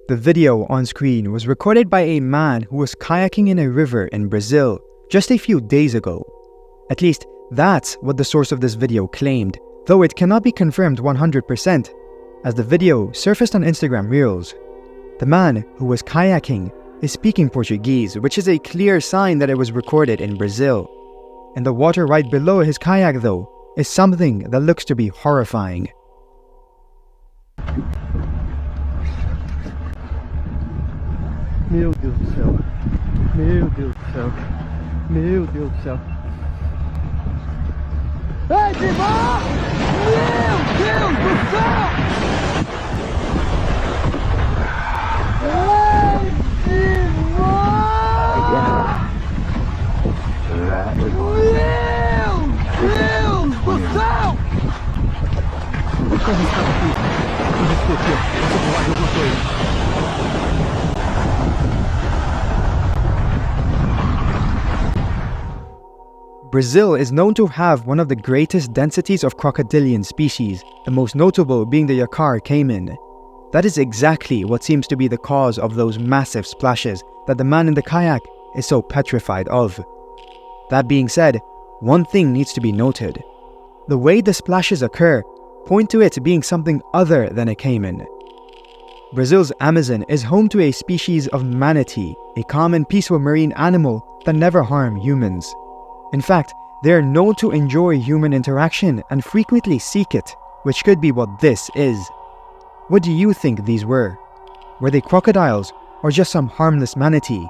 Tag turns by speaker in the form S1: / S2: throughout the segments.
S1: The video on screen was recorded by a man who was kayaking in a river in Brazil just a few days ago. At least, that's what the source of this video claimed, though it cannot be confirmed 100%, as the video surfaced on Instagram Reels. The man who was kayaking is speaking Portuguese, which is a clear sign that it was recorded in Brazil. And the water right below his kayak, though, is something that looks to be horrifying.
S2: Meu Deus do céu. Meu Deus do céu. Meu Deus do céu. Ei, Dimar! Meu Deus do céu! Ei, Dimar! Meu Deus do céu!
S1: Brazil is known to have one of the greatest densities of crocodilian species, the most notable being the Yacar caiman. That is exactly what seems to be the cause of those massive splashes that the man in the kayak is so petrified of. That being said, one thing needs to be noted. The way the splashes occur point to it being something other than a caiman. Brazil's Amazon is home to a species of manatee, a calm and peaceful marine animal that never harm humans. In fact, they are known to enjoy human interaction and frequently seek it, which could be what this is. What do you think these were? Were they crocodiles or just some harmless manatee?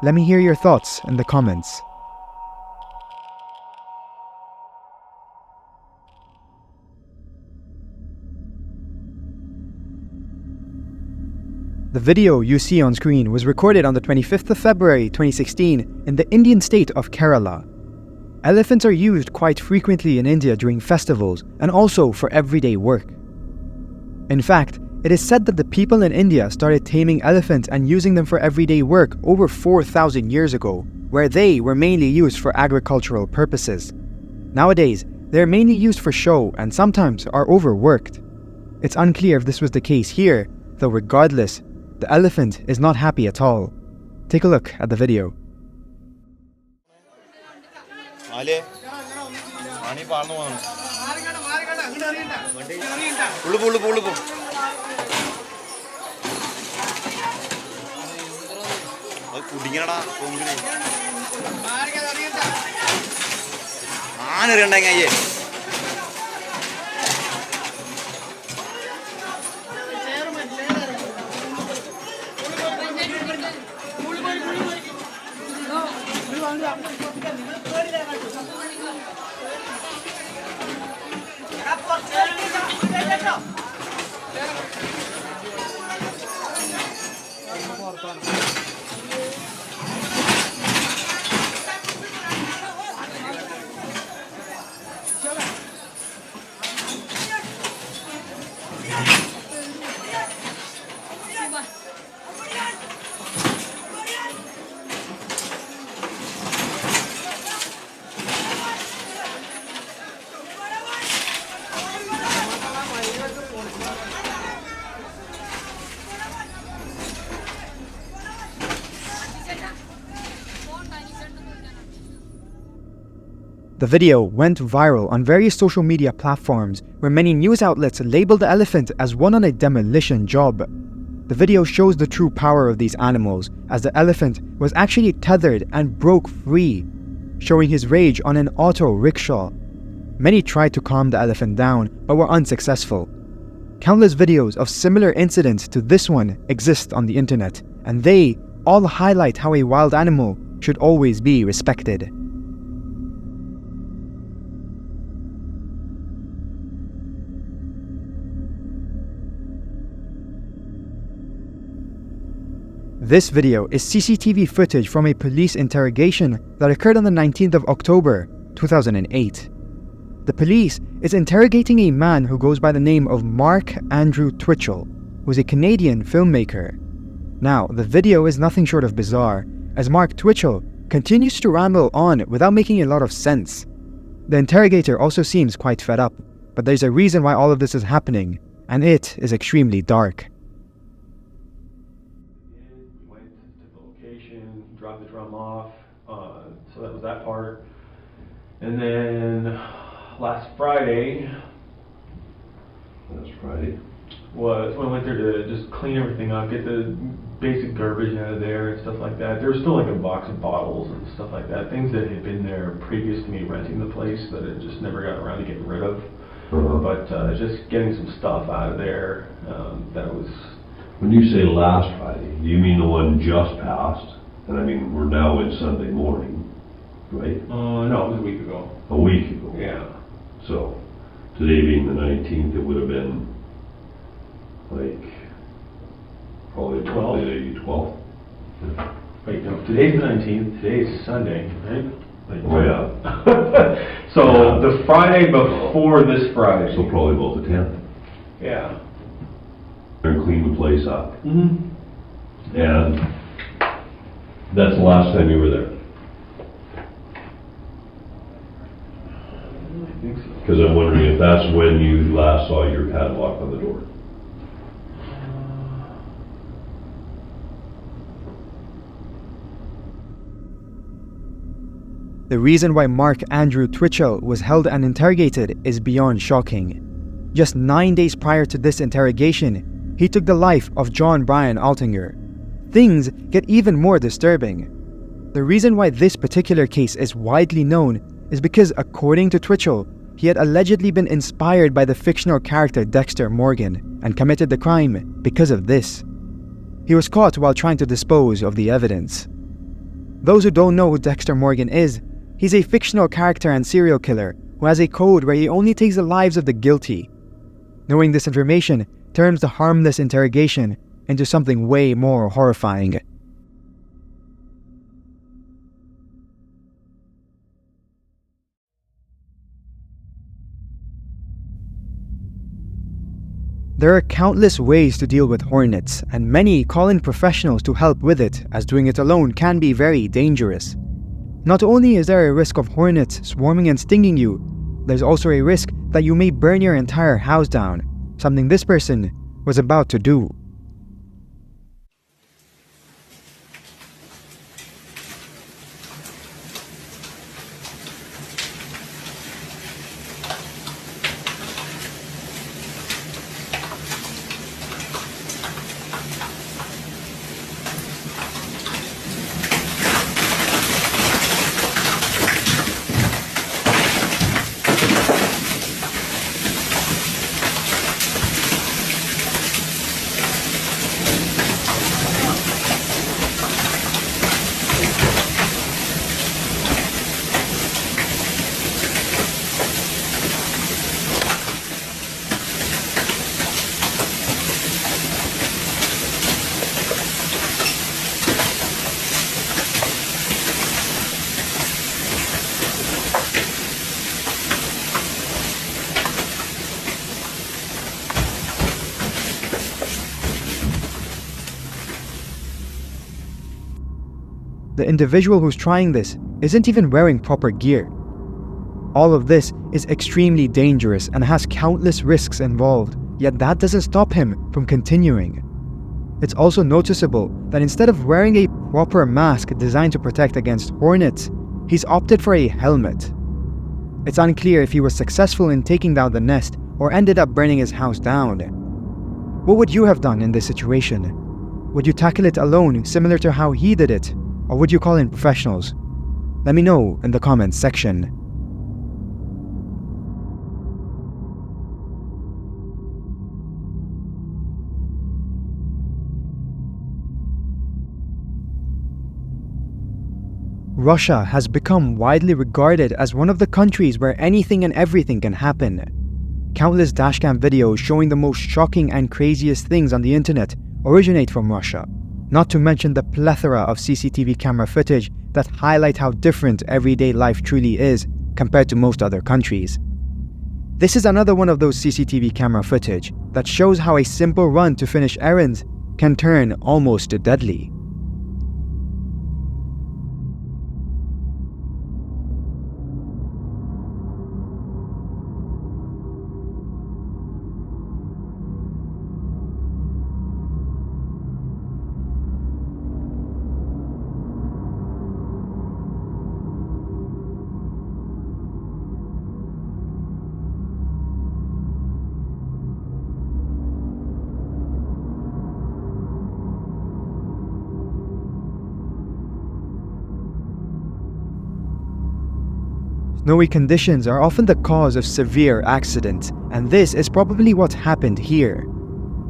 S1: Let me hear your thoughts in the comments. The video you see on screen was recorded on the 25th of February 2016 in the Indian state of Kerala. Elephants are used quite frequently in India during festivals and also for everyday work. In fact, it is said that the people in India started taming elephants and using them for everyday work over 4,000 years ago, where they were mainly used for agricultural purposes. Nowadays, they are mainly used for show and sometimes are overworked. It's unclear if this was the case here, though regardless, the elephant is not happy at all. Take a look at the video. The video went viral on various social media platforms where many news outlets labeled the elephant as one on a demolition job. The video shows the true power of these animals, as the elephant was actually tethered and broke free, showing his rage on an auto rickshaw. Many tried to calm the elephant down but were unsuccessful. Countless videos of similar incidents to this one exist on the internet, and they all highlight how a wild animal should always be respected. This video is CCTV footage from a police interrogation that occurred on the 19th of October, 2008. The police is interrogating a man who goes by the name of Mark Andrew Twitchell, who is a Canadian filmmaker. Now, the video is nothing short of bizarre, as Mark Twitchell continues to ramble on without making a lot of sense. The interrogator also seems quite fed up, but there's a reason why all of this is happening, and it is extremely dark.
S3: that part. And then last Friday was when I went there to just clean everything up, get the basic garbage out of there and stuff like that. There was still like a box of bottles and stuff like that, things that had been there previous to me renting the place that I just never got around to getting rid of. But just getting some stuff out of there, that was...
S4: When you say last Friday, do you mean the one just passed? And I mean, we're now in Sunday morning, right?
S3: No, it was a week ago.
S4: A week ago?
S3: Yeah.
S4: So, today being the 19th, it would have been like, probably the 12th.
S3: Wait, no, today's the 19th, today's Sunday, right?
S4: Oh yeah.
S3: So the Friday before this Friday.
S4: So probably about the 10th.
S3: Yeah.
S4: And clean the place up.
S3: Mm-hmm.
S4: And that's the last time you were there.
S3: I think so.
S4: Because I'm wondering if that's when you last saw your padlock on the door.
S1: The reason why Mark Andrew THRLL was held and interrogated is beyond shocking. Just 9 days prior to this interrogation, he took the life of John Brian Altinger. Things get even more disturbing. The reason why this particular case is widely known is because, according to THRLL, he had allegedly been inspired by the fictional character Dexter Morgan and committed the crime because of this. He was caught while trying to dispose of the evidence. Those who don't know who Dexter Morgan is, he's a fictional character and serial killer who has a code where he only takes the lives of the guilty. Knowing this information turns the harmless interrogation into something way more horrifying. There are countless ways to deal with hornets, and many call in professionals to help with it, as doing it alone can be very dangerous. Not only is there a risk of hornets swarming and stinging you, there's also a risk that you may burn your entire house down, something this person was about to do. The individual who's trying this isn't even wearing proper gear. All of this is extremely dangerous and has countless risks involved, yet that doesn't stop him from continuing. It's also noticeable that instead of wearing a proper mask designed to protect against hornets, he's opted for a helmet. It's unclear if he was successful in taking down the nest or ended up burning his house down. What would you have done in this situation? Would you tackle it alone, similar to how he did it? Or would you call in professionals? Let me know in the comments section. Russia has become widely regarded as one of the countries where anything and everything can happen. Countless dashcam videos showing the most shocking and craziest things on the internet originate from Russia. Not to mention the plethora of CCTV camera footage that highlight how different everyday life truly is compared to most other countries. This is another one of those CCTV camera footage that shows how a simple run to finish errands can turn almost deadly. Snowy conditions are often the cause of severe accidents, and this is probably what happened here.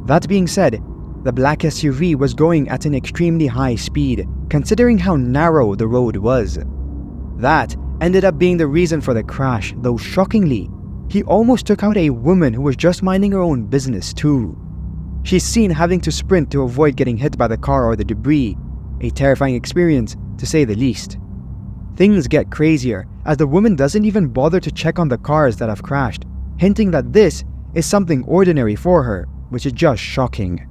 S1: That being said, the black SUV was going at an extremely high speed, considering how narrow the road was. That ended up being the reason for the crash, though shockingly, he almost took out a woman who was just minding her own business too. She's seen having to sprint to avoid getting hit by the car or the debris, a terrifying experience to say the least. Things get crazier as the woman doesn't even bother to check on the cars that have crashed, hinting that this is something ordinary for her, which is just shocking.